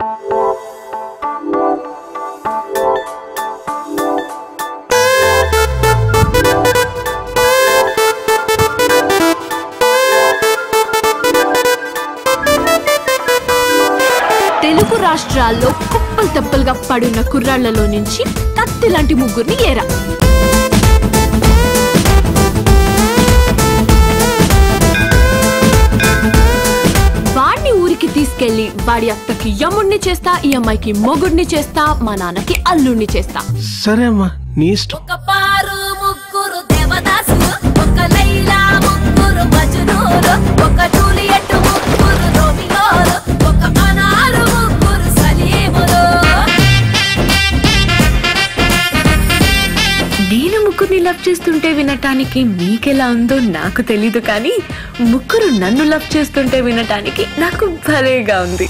తెలుగు రాష్ట్రాల్లో కుప్పలు తెప్పలుగా పడున్న కుర్రాళ్లలో నుంచి కత్తి లాంటి ముగ్గురిని ఏరా. వాడిని ఊరికి తీసుకెళ్లి వాడి అత్తకి యముడిని చేస్తా, ఈ అమ్మాయికి మొగుడిని చేస్తా, మా నాన్నకి అల్లుడిని చేస్తా. సరే అమ్మా, నీ ఇష్టం. ఒక పారు ముగ్గురు దేవదాసులు, ఒక లైలా ముగ్గురు మజ్నూలు, ఒక జూలియట్ ముగ్గురు రోమియోలు, ఒక అనారు ముగ్గురు సలీములు. నేను ముగ్గురిని లవ్ చేస్తుంటే వినటానికి మీకెలా ఉందో నాకు తెలీదు, కానీ ముగ్గురు నన్ను లవ్ చేస్తుంటే వినటానికి నాకు భలేగా ఉంది.